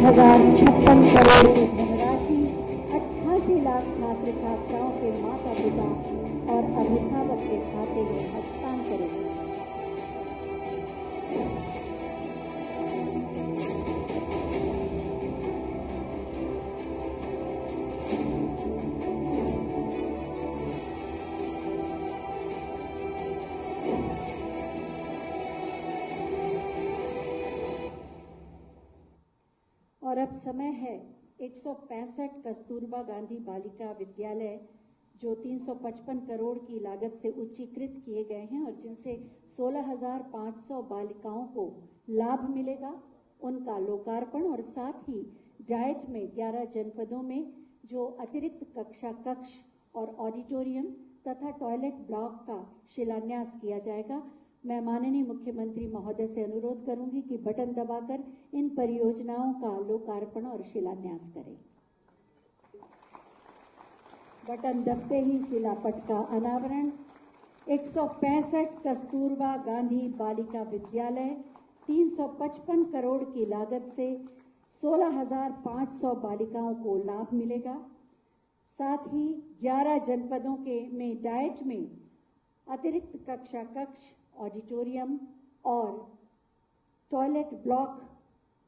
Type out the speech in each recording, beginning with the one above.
16,056 करोड़ की धनराशि 88 लाख छात्र छात्राओं के माता पिता और अभिभावक के खाते में हस्तांतरित। और अब समय है 165 कस्तूरबा गांधी बालिका विद्यालय जो 355 करोड़ की लागत से उच्चीकृत किए गए हैं और जिनसे 16,500 बालिकाओं को लाभ मिलेगा, उनका लोकार्पण और साथ ही डाइट में 11 जनपदों में जो अतिरिक्त कक्षा कक्ष और ऑडिटोरियम तथा टॉयलेट ब्लॉक का शिलान्यास किया जाएगा। मैं माननीय मुख्यमंत्री महोदय से अनुरोध करूंगी कि बटन दबाकर इन परियोजनाओं का लोकार्पण और शिलान्यास करें। बटन दबते ही शिलापट का अनावरण। 165 कस्तूरबा गांधी बालिका विद्यालय 355 करोड़ की लागत से 16,500 बालिकाओं को लाभ मिलेगा। साथ ही 11 जनपदों में डाइट में अतिरिक्त कक्षा कक्ष, ऑडिटोरियम और टॉयलेट ब्लॉक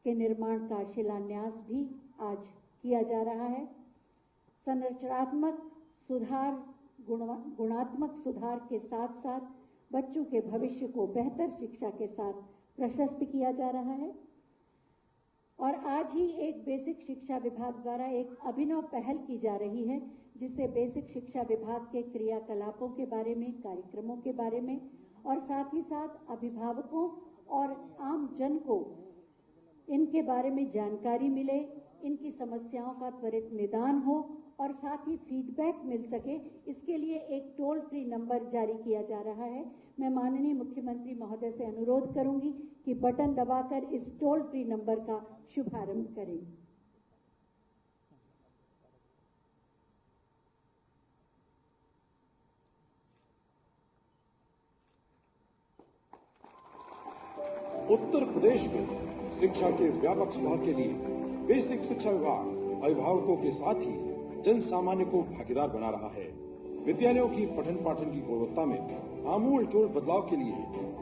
के निर्माण का शिलान्यास भी आज किया जा रहा है। संरचनात्मक सुधार, गुणात्मक सुधार के साथ साथ बच्चों के भविष्य को बेहतर शिक्षा के साथ प्रशस्त किया जा रहा है। और आज ही एक बेसिक शिक्षा विभाग द्वारा एक अभिनव पहल की जा रही है, जिससे बेसिक शिक्षा विभाग के क्रियाकलापों के बारे में, कार्यक्रमों के बारे में और साथ ही साथ अभिभावकों और आम जन को इनके बारे में जानकारी मिले, इनकी समस्याओं का त्वरित निदान हो और साथ ही फीडबैक मिल सके, इसके लिए एक टोल फ्री नंबर जारी किया जा रहा है। मैं माननीय मुख्यमंत्री महोदय से अनुरोध करूंगी कि बटन दबाकर इस टोल फ्री नंबर का शुभारंभ करें। उत्तर प्रदेश में शिक्षा के व्यापक सुधार के लिए बेसिक शिक्षा विभाग अभिभावकों के साथ ही जन सामान्य को भागीदार बना रहा है। विद्यालयों की पठन पाठन की गुणवत्ता में आमूल चूल बदलाव के लिए,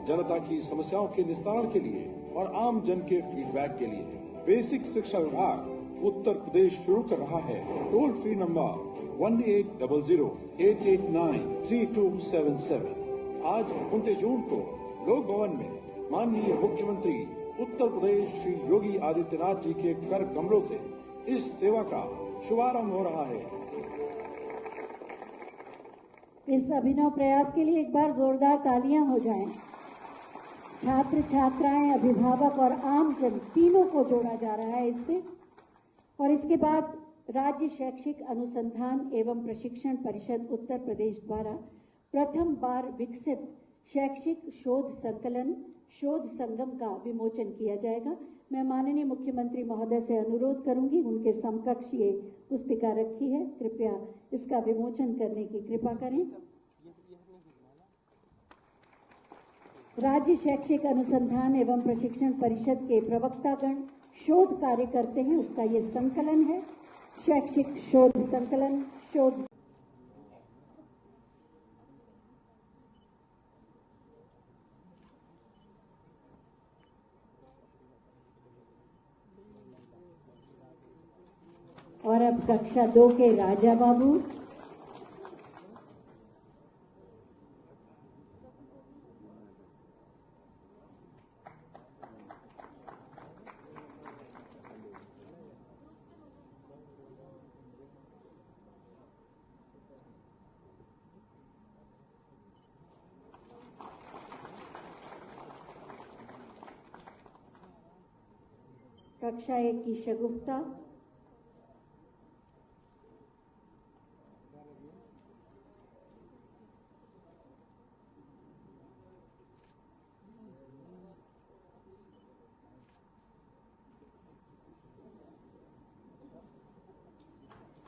जनता की समस्याओं के निस्तारण के लिए और आम जन के फीडबैक के लिए बेसिक शिक्षा विभाग उत्तर प्रदेश शुरू कर रहा है टोल फ्री नंबर 1800-889-3277। आज 29 जून को लोक भवन में माननीय मुख्यमंत्री उत्तर प्रदेश श्री योगी आदित्यनाथ जी के कर कमलों से इस सेवा का शुभारंभ हो रहा है। इस अभिनव प्रयास के लिए एक बार जोरदार तालियां हो जाएं। छात्र छात्राएं, अभिभावक और आम जन तीनों को जोड़ा जा रहा है इससे। और इसके बाद राज्य शैक्षिक अनुसंधान एवं प्रशिक्षण परिषद उत्तर प्रदेश द्वारा प्रथम बार विकसित शैक्षिक शोध संगम का विमोचन किया जाएगा। मैं माननीय मुख्यमंत्री महोदय से अनुरोध करूंगी, उनके समकक्ष ये पुस्तिका रखी है, कृपया इसका विमोचन करने की कृपा करें। राज्य शैक्षिक अनुसंधान एवं प्रशिक्षण परिषद के प्रवक्तागण शोध कार्य करते हैं, उसका ये संकलन है, शैक्षिक शोध संकलन शोध। और अब कक्षा 2 के राजा बाबू, कक्षा 1 की शगुफ्ता,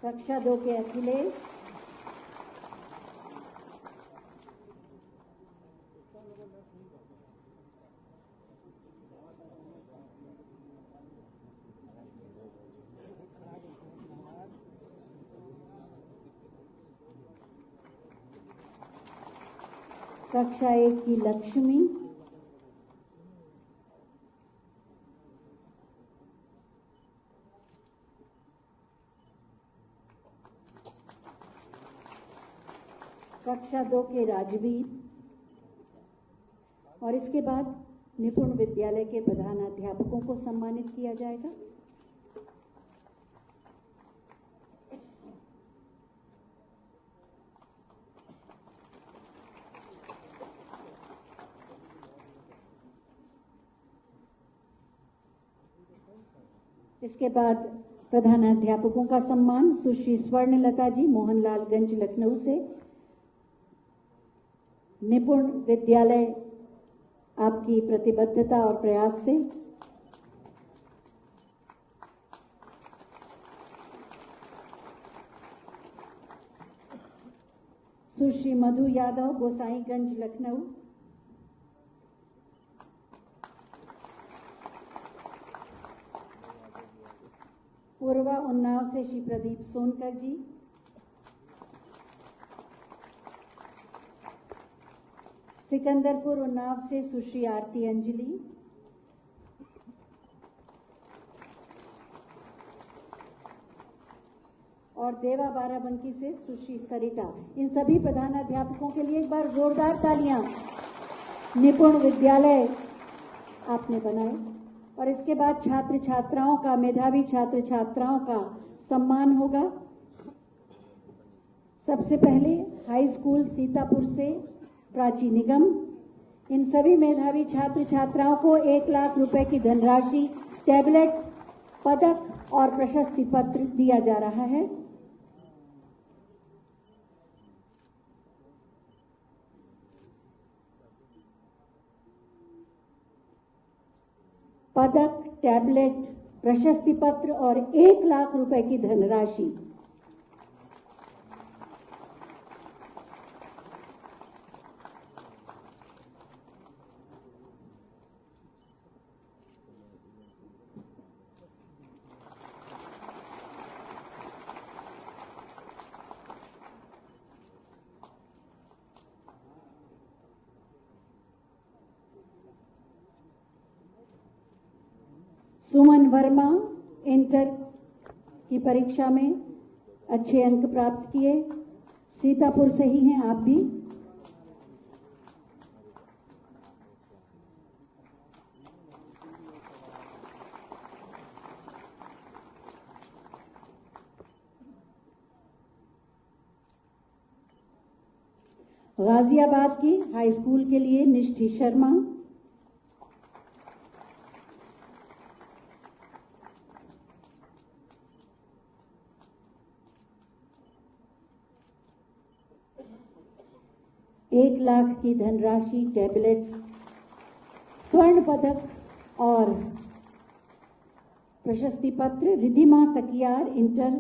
कक्षा 2 के अखिलेश, कक्षा 1 की लक्ष्मी, कक्षा 2 के राजवीर और इसके बाद निपुण विद्यालय के प्रधानाध्यापकों को सम्मानित किया जाएगा। इसके बाद प्रधानाध्यापकों का सम्मान सुश्री स्वर्णलता जी, मोहनलालगंज, लखनऊ से। निपुण विद्यालय आपकी प्रतिबद्धता और प्रयास से सुश्री मधु यादव, गोसाईगंज, लखनऊ। पूर्वा उन्नाव से श्री प्रदीप सोनकर जी। सिकंदरपुर उन्नाव से सुश्री आरती अंजलि। और देवा बाराबंकी से सुश्री सरिता। इन सभी प्रधानाध्यापकों के लिए एक बार जोरदार तालियां। निपुण विद्यालय आपने बनाए। और इसके बाद छात्र छात्राओं का, मेधावी छात्र छात्राओं का सम्मान होगा। सबसे पहले हाई स्कूल सीतापुर से प्राची निगम। इन सभी मेधावी छात्र छात्राओं को 1 लाख रुपए की धनराशि, टैबलेट, पदक और प्रशस्ति पत्र दिया जा रहा है। पदक, टैबलेट, प्रशस्ति पत्र और 1 लाख रुपए की धनराशि सुमन वर्मा, इंटर की परीक्षा में अच्छे अंक प्राप्त किए, सीतापुर से ही हैं आप भी। गाजियाबाद की हाई स्कूल के लिए निष्ठी शर्मा। एक लाख की धनराशि, टैबलेट्स, स्वर्ण पदक और प्रशस्ति पत्र रिधिमा तकियार, इंटर,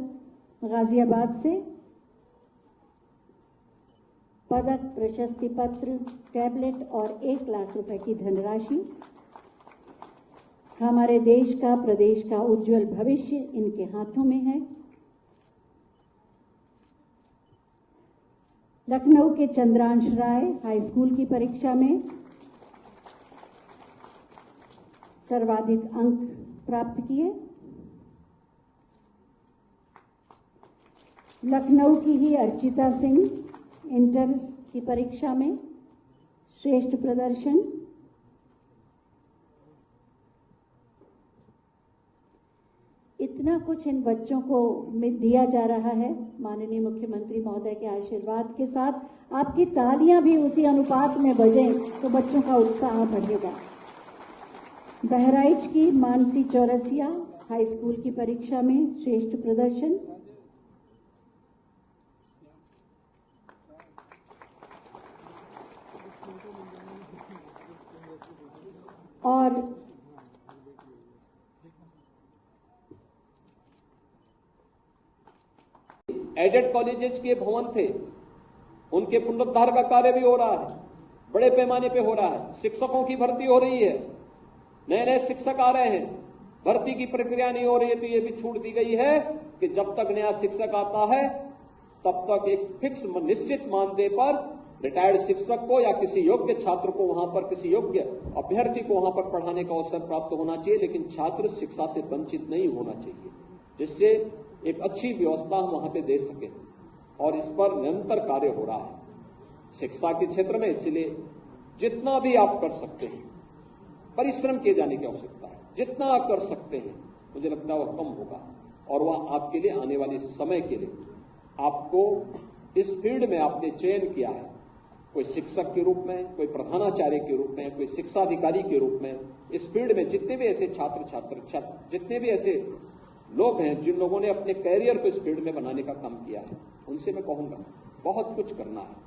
गाजियाबाद से। पदक, प्रशस्ति पत्र, टैबलेट और 1 लाख रुपए की धनराशि। हमारे देश का, प्रदेश का उज्जवल भविष्य इनके हाथों में है। लखनऊ के चंद्रांश राय हाई स्कूल की परीक्षा में सर्वाधिक अंक प्राप्त किए। लखनऊ की ही अर्चिता सिंह, इंटर की परीक्षा में श्रेष्ठ प्रदर्शन। इतना कुछ इन बच्चों को दिया जा रहा है माननीय मुख्यमंत्री महोदय के आशीर्वाद के साथ। आपकी तालियां भी उसी अनुपात में बजें तो बच्चों का उत्साह बढ़ेगा। बहराइच की मानसी चौरसिया हाई स्कूल की परीक्षा में श्रेष्ठ प्रदर्शन। और एडेड कॉलेजेस के भवन थे, उनके पुनरुद्धार का कार्य भी हो रहा है, बड़े पैमाने पे हो रहा है। शिक्षकों की भर्ती हो रही है, नए नए शिक्षक आ रहे हैं, भर्ती की प्रक्रिया नहीं हो रही है तो ये भी छूट दी गई है कि जब तक नया शिक्षक आता है तब तक एक फिक्स निश्चित मानदेय पर रिटायर्ड शिक्षक को या किसी योग्य छात्र को वहां पर, किसी योग्य अभ्यर्थी को वहां पर पढ़ाने का अवसर प्राप्त होना चाहिए, लेकिन छात्र शिक्षा से वंचित नहीं होना चाहिए, जिससे एक अच्छी व्यवस्था हम वहां पे दे सकें। और इस पर निरंतर कार्य हो रहा है शिक्षा के क्षेत्र में। इसलिए जितना भी आप कर सकते हैं, परिश्रम किए जाने की आवश्यकता है। जितना आप कर सकते हैं, मुझे लगता है वह कम होगा, और वह आपके लिए आने वाले समय के लिए आपको इस फील्ड में आपने चयन किया है, कोई शिक्षक के रूप में, कोई प्रधानाचार्य के रूप में, कोई शिक्षा अधिकारी के रूप में, इस फील्ड में जितने भी ऐसे छात्र जितने भी ऐसे लोग हैं जिन लोगों ने अपने कैरियर को इस फील्ड में बनाने का काम किया है, उनसे मैं कहूंगा बहुत कुछ करना है।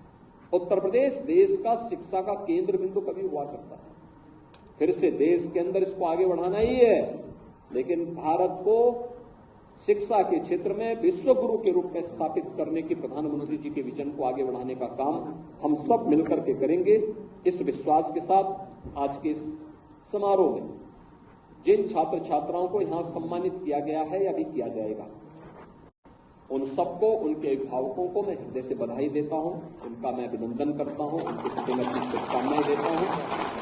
उत्तर प्रदेश देश का शिक्षा का केंद्र बिंदु कभी हुआ करता है, फिर से देश के अंदर इसको आगे बढ़ाना ही है, लेकिन भारत को शिक्षा के क्षेत्र में विश्व गुरु के रूप में स्थापित करने की प्रधानमंत्री जी के विजन को आगे बढ़ाने का काम हम सब मिलकर के करेंगे। इस विश्वास के साथ आज के इस समारोह में जिन छात्र छात्राओं को यहां सम्मानित किया गया है या भी किया जाएगा, उन सबको, उनके अभिभावकों को मैं हृदय से बधाई देता हूं, उनका मैं अभिनंदन करता हूं, उनके प्रति मैं शुभकामनाएं देता हूं।